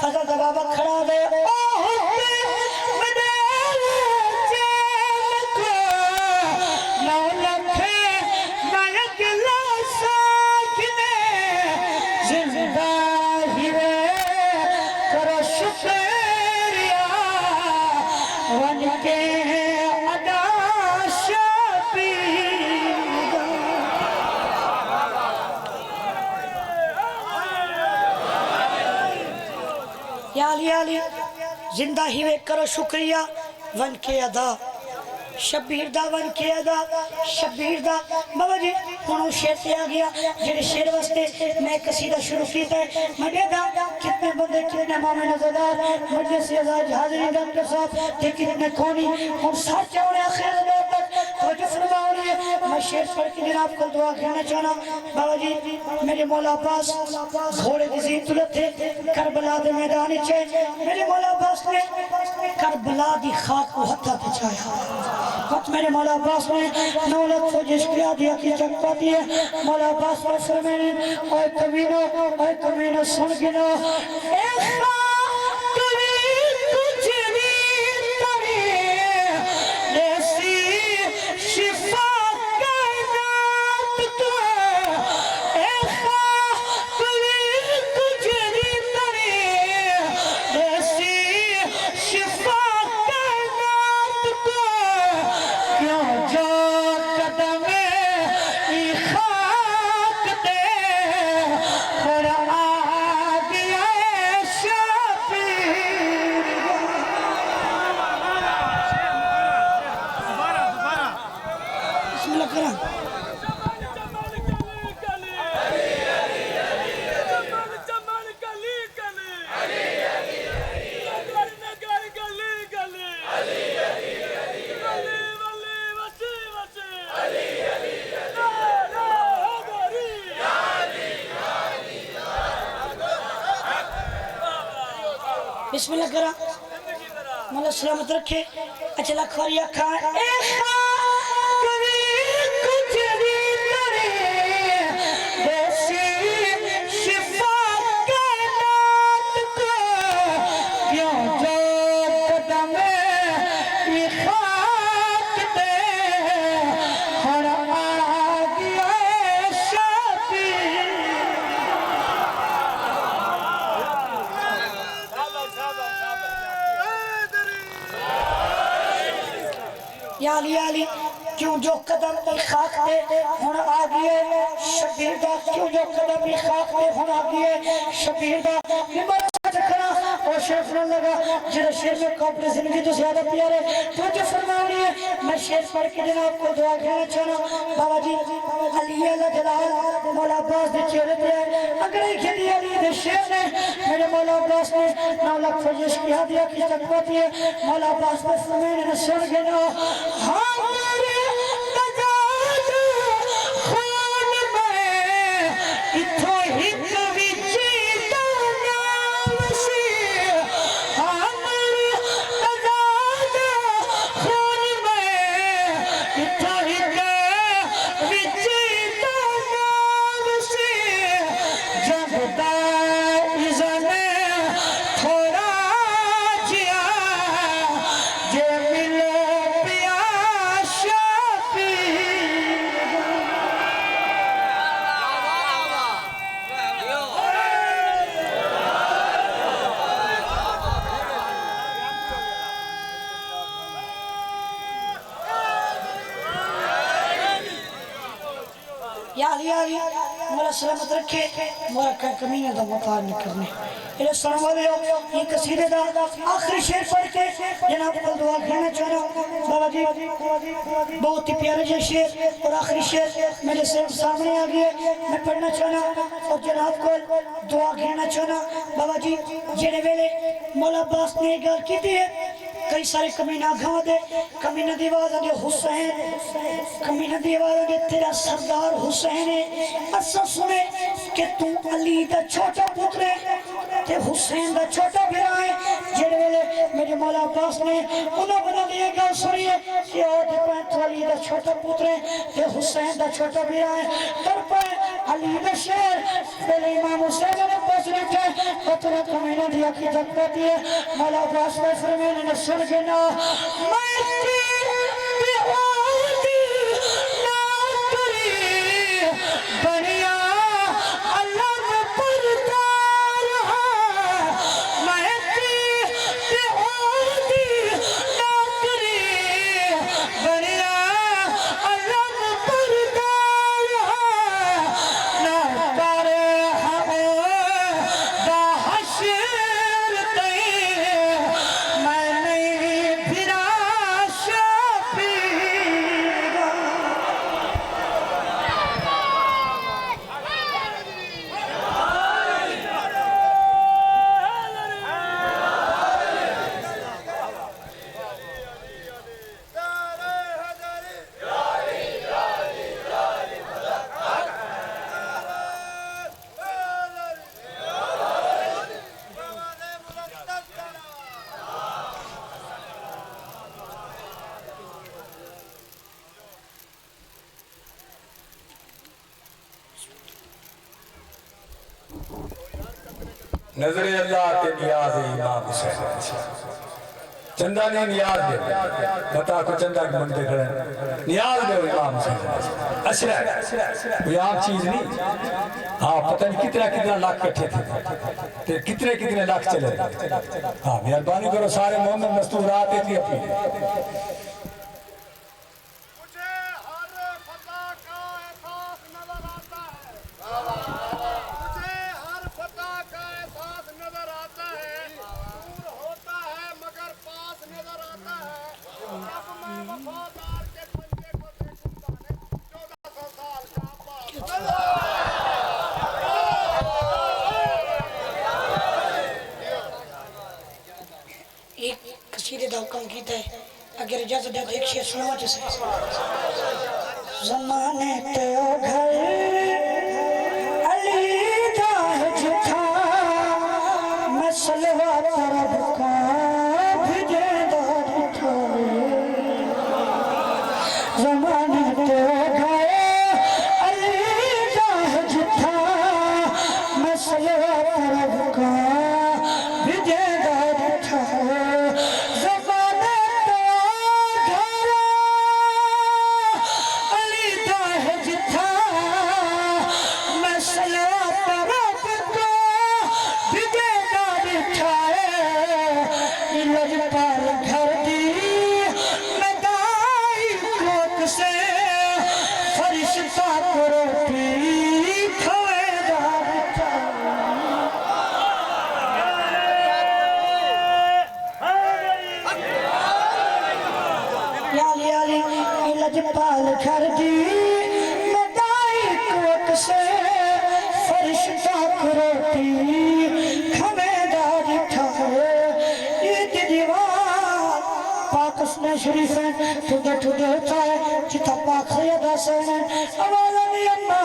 फजल का बाबा खड़ा दे जिंदा ही वे करो शुक्रिया वन के अदा शबीर दा वन के अदा शबीर दा बाबा जी हुन शेर से आ गया जेडे शेर वास्ते मैं कसीदा शुरू कीता है मजे दा कितने बंदे कितने मामे नजरदार मजे से आजाद हाजिरी डॉक्टर साहब ते कितने कोनी हम साथ चौड़े आखिर में तक तो फरमाओगे मैं शेर पढ़ के जनाब को दुआ करना चाहना बाबा जी मेरे मौला अब्बास घोड़े की जीत तुलत थे करबला दे मैदान च मेरे मौला अब्बास ने करबला दी खाक को हत्था पहुंचाया वक्त मेरे मौला अब्बास ने 9 लाख फौज किया दिया की चक्का दिए मौला अब्बास फरमाने ओए कमीनो सुन गिनो बिस्मिल्लाह करा मौला सलामत रखे अच्छा लखवारिया खा याली क्यों जो कदम खाक पे हुन आ गए शबीर दा क्यों जो कदम खाक पे हुन आ गए शबीर दा खड़ा और शेर सुनने लगा जिस शेर में कौपरे जिंदगी तो ज्यादा प्यारे तो जो फरमानी है मैं शेर पढ़ के जनाब को दुआ करना चाहना बाबा जी अली अल्लाह जलाल मौला अब्बास दे चेहरे पे अगर खेली अली दे शेर ने मेरे मौला अब्बास ने 9 लाख फौज किया दिया की तकबत है मौला अब्बास बस मैंने सुन के ना हां मेरे तजाद खून में इथो ही मोला सलामत रखे मोरा कमीने दा वफा न करने ये सुनने वाले ये कसीदे दा आखिरी शेर पढ़ के जनाब को दुआ करना चाह रहा हूँ बाबा जी। बहुत ही प्यारे जो शेर और आखिरी शेर मेरे सामने आ गए, मैं पढ़ना चाहना और जनाब को दुआ कहना चाहना बाबा जी। जेड़े वेले मौला अब्बास ने गल की है, कई सारे कमीना गाँव दे कमीना दी आवाज आंदी हुसैन, कमीना दी आवाज आंदी तेरा सरदार हुसैन है। असा सुने कि तू अली दा छोटा पुत्र है ते हुसैन दा छोटा भरा है। जेड़े वेले मेरे मौला अब्बास ने उन्होंने बना दिए गल सुनी है कि तू अली दा छोटा पुत्र है ते हुसैन दा छोटा भरा है। तर पे अली दा शेर पहले इमाम हुसैन ने पहुंच रखे और तेरा कमीना दी आंखें झपकती है। मौला अब्बास ने फरमाया ने सुन के ना मैं बढ़िया नजरे अल्लाह के नियाज इमाम हुसैन चंदा ने नियाज दे बता को चंदा के बंदे खड़े नियाज दे इमाम हुसैन अशरा कोई आम चीज नहीं। हाँ पता नहीं कितना कितना लाख इकट्ठे थे कितने कितने लाख चले। हाँ मेहरबानी करो सारे मोहम्मद मस्तूरात थी अपनी अगर इजाजत दे एक शेर सुनाओ जैसे ज़माने ते ओ घर अली दा जिथा मैं सलवा तरफ का भिजे दा जिथा ज़माने ते ओ घर अली दा जिथा मैं सलवा तरफ का भिजे दा जिथा पाल घर दी मदाई कोक से फरिश्ता रोटी खमेदार ठाए ईद दीवार पाकस में शरीफ है ठुडे ठुडे होता है जिता पाक सैयदा सैन आवाज़ नहीं अम्मा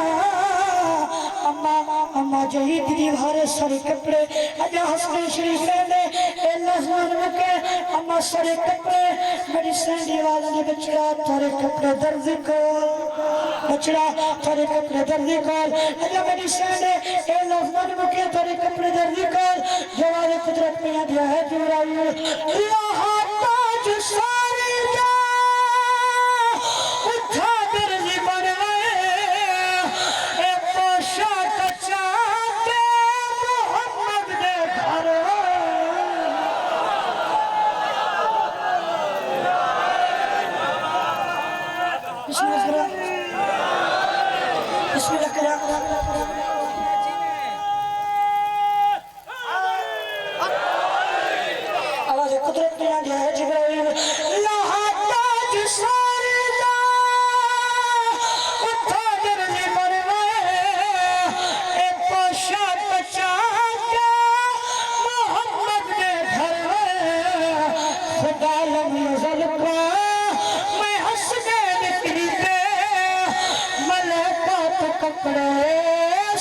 अम्मा अम्मा जही दीवार सारे कपड़े अजा हसन शरीफ ने के अम्मा सारे कपड़े मेरी सैंडी आवाज़ ने बचड़ा थारे कपड़े दर्जी को बचड़ा थारे कपड़े दर्जी कर अजा मेरी सैंडे ए लफ्ज़ ने मुके थारे कपड़े दर्जी कर जवाब कुदरत में दिया है जुराई अल्लाह ताज सारे जा उठा दर्जी बनवाए ए पोशा कच्चा के मोहम्मद दे घर आवाज़ कुदरत में आलम नजल का मैं हंसने निकली पे मलका तो कपड़े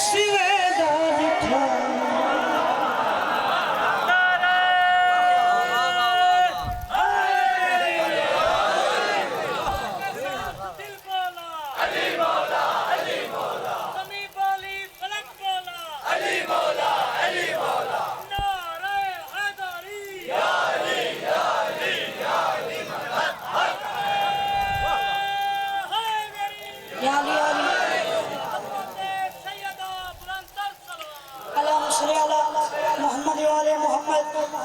सिवेदार था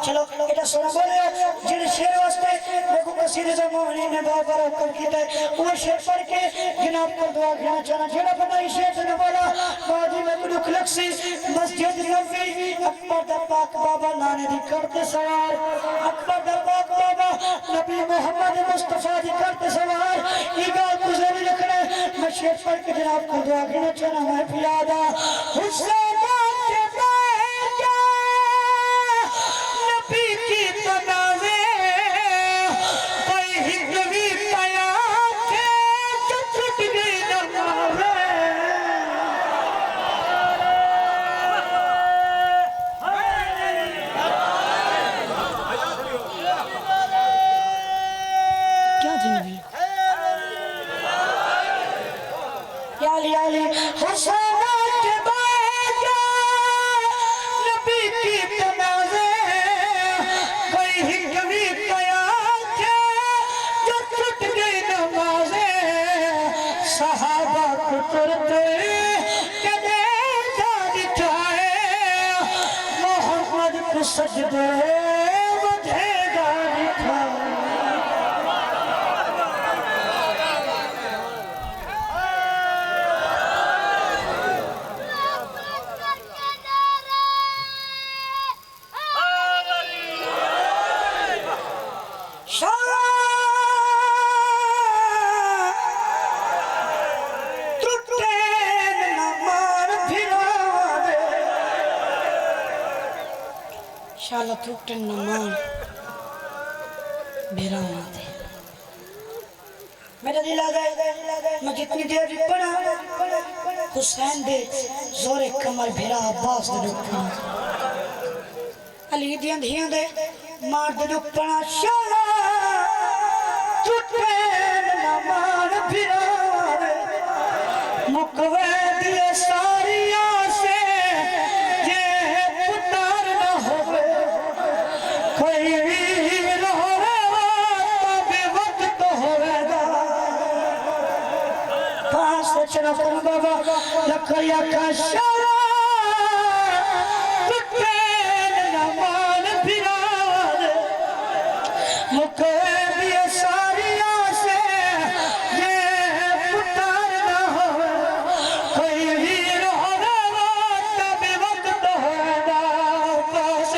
चलो এটা শোনা বলে যে শের वास्ते देखो कसीदे जमाने ने बाबर हुक्म कीता वो शेर पढ़ के जनाब को दुआ करना चाहना जेड़ा बंदा इस शेर ने बोला बाजी में दुख लक्सी मस्जिद नबी अकबर दा पाक बाबा नाने दी करते सवार अकबर दा पाक बाबा नबी मोहम्मद मुस्तफा दी करते सवार ये गाल गुजर रखना मैं शेर पढ़ के जनाब को दुआ करना चाहना मैं पियादा हुसैन सजदे बधेगा लिखा शाला टूटन नमान मेरा दे मेरा दिल आ गया मैं जितनी देर भी पढ़ा हुसैन दे जोरे कमर भेरा अब्बास दे दुपना अली दियां धियां दे मार दे दुपना शाला टूटन नमान भेरा मुकवे दिए सारिया से जे पुतार ना होवे कोई वीर होवे तबे वक्त होवेगा पास चला कर बाबा लखया का शाला टूटन नमान भेरा मुकवे दिए सारिया से जे पुतार ना होवे कोई वीर होवे तबे वक्त होवेगा पास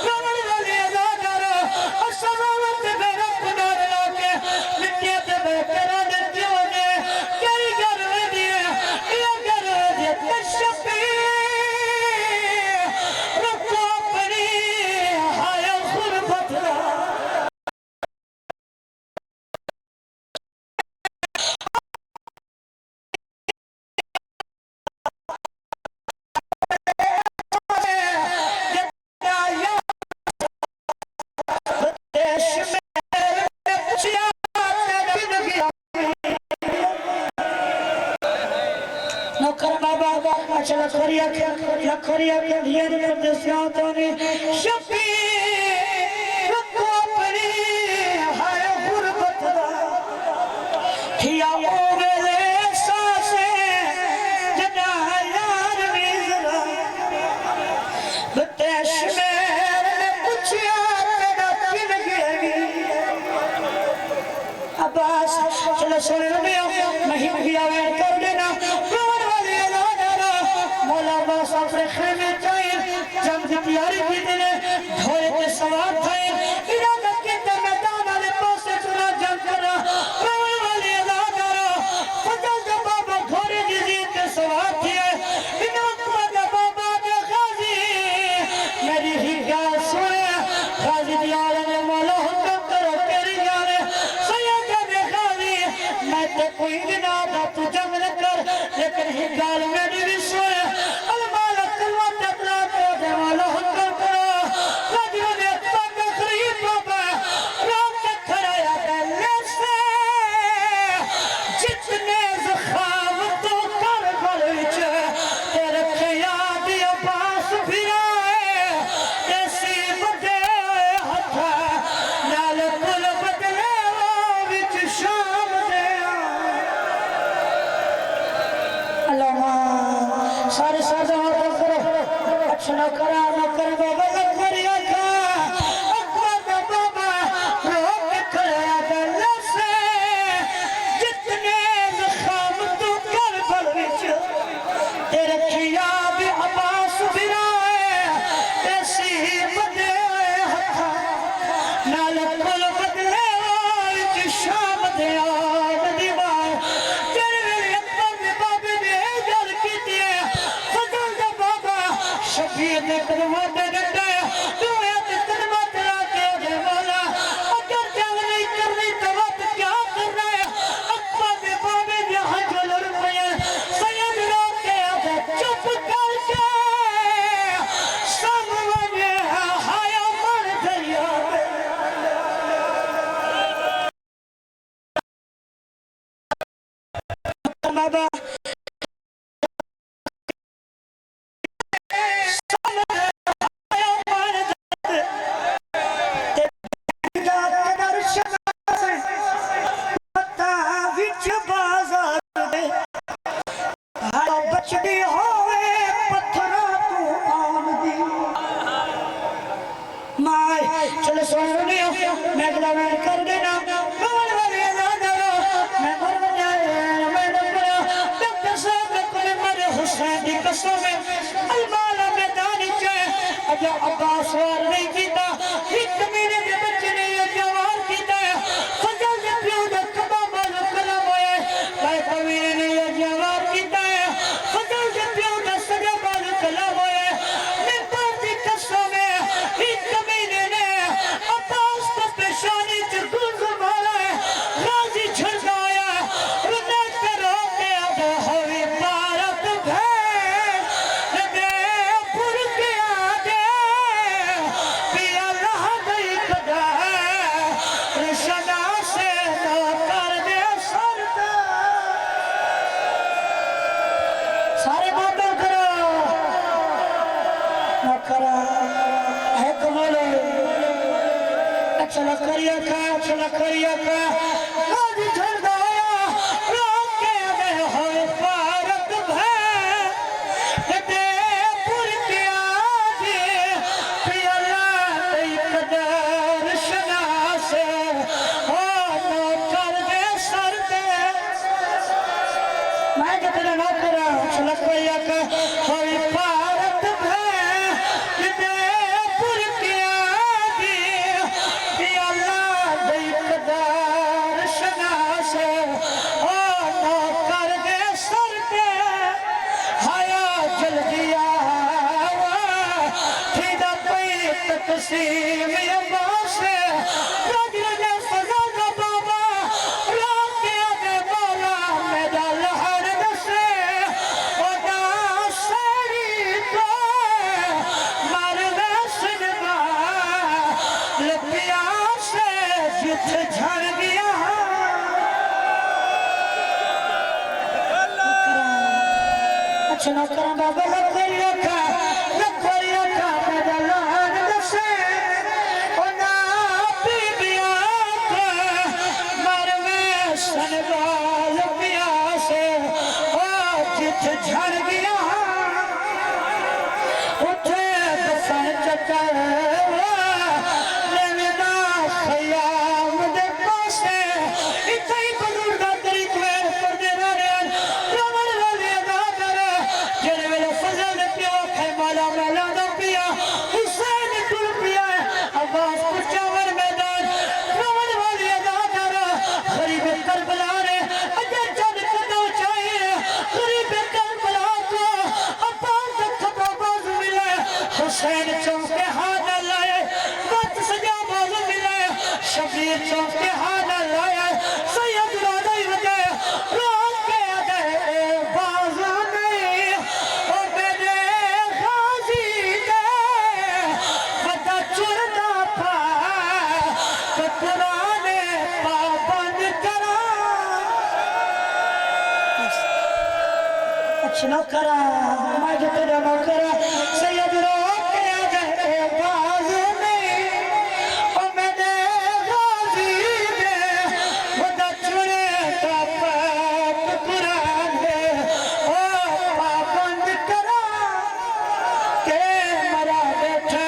रमण वाले दादर असमत मेरा पुनार लाके मिट्टी ते बेकरा दे दियोगे कई कर दिए ये कर दे तशफी रखो अपनी हाय गुरबत देश में पूछिया नौकर बाबा चला खोरिया के धियर में देसियां तो ने शफी रखो अपनी हाय गुरबत थिया ओ मेरे सासे जना यार वीजरा देश में पूछिया तेरा किन गिरगी अब्बास चलो सुन लो नहीं किया वे कर देना मौला बास अपने खेमे चाहिए जब तैयारी की तेरे घोड़े के सवार थे इरादा के मैदान वाले पास चुना जंग करा रोने वाले अदा करो फजल का बाबा घोड़े की जीत के सवार थे इनाम का बाबा के गाजी मेरी ही गाल सुने गाजी दियार ने मौला हुक्म करो के गाल मेरी भी सोए अलमाल कलवा तकला के देवाला हुक्म करो राजू ने तक खरीद बाबा रात के खड़ाया गले से जितने ज़खाम तो कर बलच तेरे ख्याल अब्बास फिराए ऐसी बदे हथ नाल कुल बदले विच शाम दे अल्लाह सारे साजा करो अच्छा न करा न कर बाबा न करिया का अकबर बाबा रो के खड़ा गले से जितने ज़खाम तू कर बल विच तेरे ख्याल अब्बास फिराए ऐसी बदे हथ नाल कुल बदले विच शाम दे नदी मार तेरे वेले अकबर ने बाबे ने गल कीती है फजल दा बाबा शफीर ने कदमां ते डंडा दुआ ते कदमां तला के दे वाला अगर जंग नहीं करनी तो वक्त क्या करना है अकबर ने बाबे ने हजल रुपये सैयद लोग के आगे चुप करके सामने हाया मर दरिया बाबा बचदी होवे पत्थरा तू आन दी माय चलो सोने मैं गला कर देना कौन वाले ना दरो मैं मर जाए मैं डबरा डॉक्टर साहब को मरे हुसैन दी कसम अलमाला मैदान च अज अब्बास वार नहीं कीता एक महीने दे बच्चे ने जवान कीता फजल दे प्यो दा कबा माल कलम होए भाई कबीर ने जवान कीता फजल दे प्यो दा सजा माल कलम होए मैं पर दी कसम एक महीने ने अब्बास को पेशानी च गुल मारा राजी छड़ाया रुना करो के आगे होवे भारत भैन दे पुर के आगे पिया रह गई कदा रिशना से ना कर दे सरदा सारे बातें करो ना करा है कमाल चला करिया का आज झंडाया रोक के आगे होए भारत भैन दे पुर के आगे पियला तई कदर शना से हो ना कर दे सर दे मैं जो तेरा ना करा चला करिया का होए भारत भैन दे पुर के आगे पियला तई कदर शना से हो ना कर दे सर दे हाया जल्दी आवा ठीदा पई तकसीम अब्बास राजू ने फजल दा बाबा रोक के आगे बोला मेरा लहर दसे ओदा सरी को मर वैसनवा लपिया से जिथ झड़ गया अच्छा ना करा बाबा लखरिया का मेरा लहर दसे ओ ना बीबिया के मर में सनवाल पिया से ओ जिथ झड़ गया उठे बसन चकर लेना खयाम दे पासे इथे ही बुजुर्ग दा तरीक वेर कर दे रहे रमन वाले अदा कर जेड़े वेले फजल दे प्यो खे माला मेला दा पिया हुसैन टुर पिया अब्बास पुचावर मैदान रमन वाले अदा कर गरीब करबला रे अजय चंद कदो चाहिए गरीब करबला को अब्बास दा खबा बाज मिले हुसैन चौके हाथ लाए मत सजा बाज मिले शबीर चौके हाथ लाए सैयद राजा वजह रोक के आगे बाज नौकरा मैं जो तेरा नौकरा सैयद रोक गए बाज में ओ मैंने गाजी दे खुदा चुने का पाप कुरान दे ओ पाबंद करा के मरा बैठा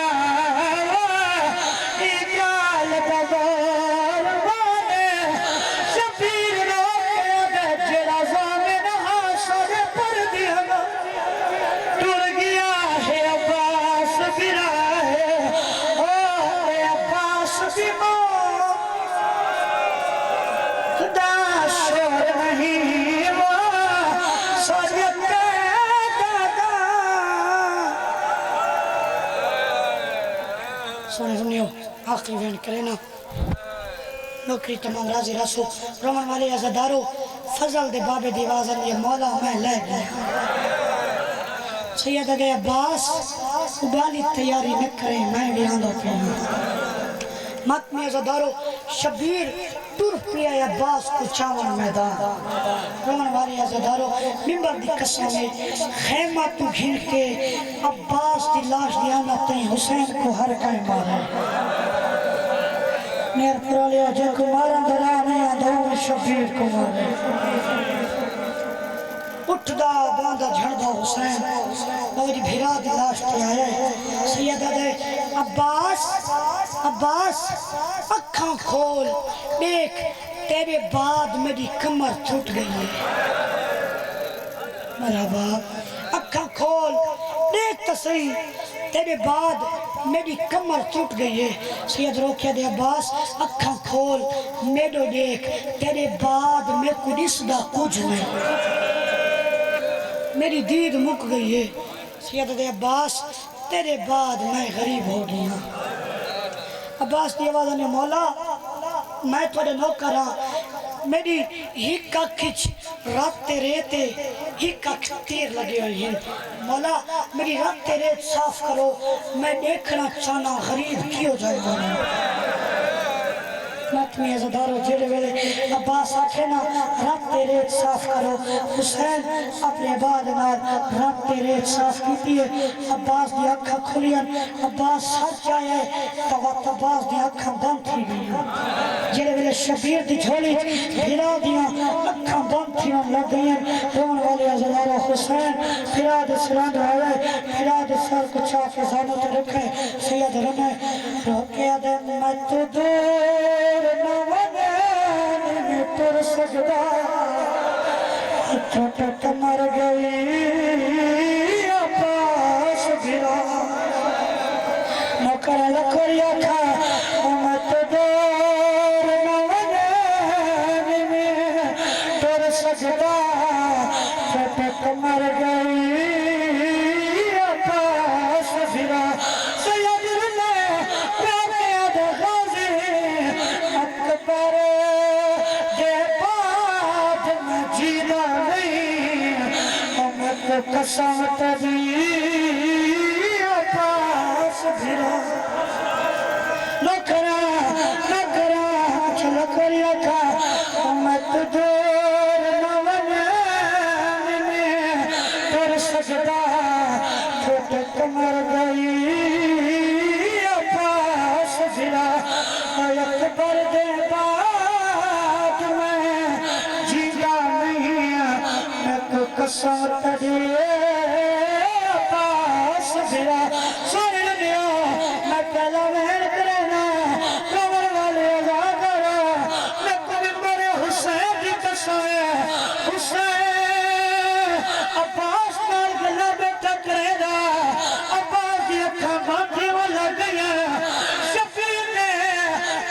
ई जाल बगौर वाले शबीर रोक जरा ज़ामिन हाशर पर दिया टूट गया है अब्बास फिरा है ओ अब्बास भी खुदा शोर नहीं वो सजद दादा सुनियो आखिरी बयान करे ना नौकरी तमाम राजी रसो रमन वाले अज़ादारो फजल दे बाबे दीवाजन ये मौला मैं ले गया सैयद अगे अब्बास उबाली तैयारी न करे मैं भी आंदो पे मत में अज़ादारो शबीर टुर पिया अब्बास को चावन मैदान रमन वाले अज़ादारो मिंबर दी कसम में खैमा तू घिन के अब्बास दी लाश दिया ना ते हुसैन को हर काई मारे मेर पुराले अजय कुमार अंदरा नहीं आंदो शबीर कुमार उठदा बांदा झड़दा हुसैन मेरी भिरा दी लाश पे आया सैयद अदे अब्बास अब्बास अखां खोल देख तेरे बाद मेरी कमर टूट गई है मेरा बाप अखां खोल देख तो सही तेरे बाद मेरी कमर टूट गई है सैयद रोकिया दे अब्बास अखां खोल मेडो देख तेरे बाद मेरे को दिसदा कुछ नहीं मेरी दीद मुक गई है सैयद दे अब्बास तेरे बाद मैं गरीब हो गया अब्बास की आवाज़ ने मौला मैं थोड़े नौकर हाँ मेरी हिक खिच रात रेते हिक तीर लगे हुए हैं मौला मेरी रात रेत साफ करो मैं देखना चाहना गरीब क्यों जाएगा मत में अज़ादारो जेड़े वेले अब्बास आखे ना रात रेत साफ करो हुसैन अपने बाद नाल रात रेत साफ कीती है अब्बास दी अखां खुलियन अब्बास सच आया तो वक्त अब्बास दी अखां बंद थी गई जेड़े वेले शबीर दी झोली भिरा दियां अखां बंद थी लग गई रोन वाले अज़ादारो हुसैन फिरा दे सिरंद आवे फिरा दे सर को चाक के जानो ते रखे सैयद रने रोके दे मत दूर तुर सजदा छोट मर गई अब्बास भिरा नौकर लखरिया खा मत दूर नवने में तुर सजदा छोट मर गई अब्बास भिरा सैयद ने प्यारे दे गाजी अकबर कसम तभी अब्बास भिरा नौकरा नौकरा चलो करिया का मत दूर नवने में कर सजदा छोट कमर गई अब्बास भिरा अकबर दे बाद में जीता नहीं मैं को कसम तभी अब्बास भिरा सुन लियो मैं पहला महल करना कमर वाले अज़ादारो मैं कभी मरे हुसैन की कसम हुसैन अब्बास नाल गल्ला बैठा करेगा अब्बास की अखां बांधी वो लग गई शफीर ने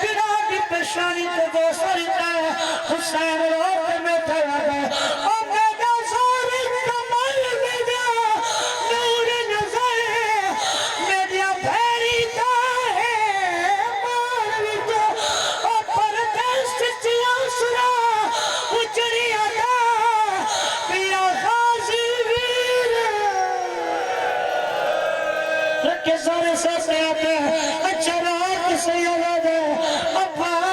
बिना की परेशानी तो दो सरिता हुसैन रोक में ठहरा गए सारे साथ आते हैं अच्छा रात से याद है अब्बास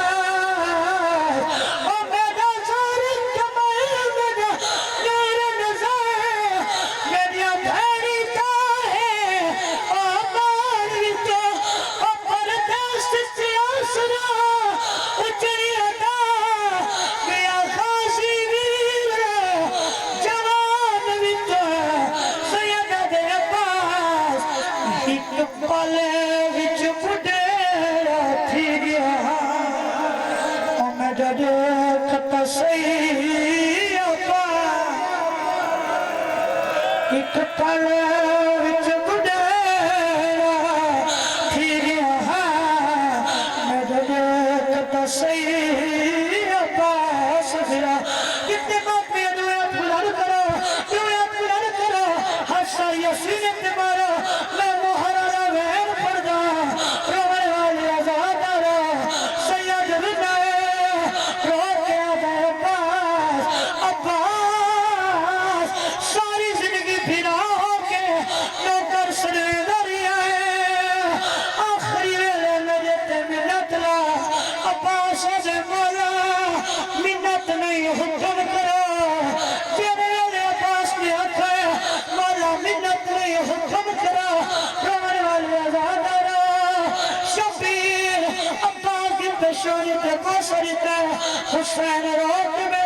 ओ मेरा देख तो सही अपा एक पल विच बुढ़ेरा थी रहा मैं देख तो सही अपा सफिरा कितने बापे दुआ पुरान करो हसा यसीन ते मारो मैं मोहरा वैन पड़दा रोने वाली आजादारा सैयद रुनाए रो के आदा अब्बास सारी जिंदगी फिरा होके नौकर सरेदारी आए आखिरी वेले मेरे ते मिन्नत ला अब्बास से बोला मिन्नत नहीं हुक्म करो तेरे मेरे अब्बास ने आखा मौला मिन्नत नहीं हुक्म करो रोने वाले आजादारा शबीर अब्बास की पेशानी पे बसरता हुसैन रोक में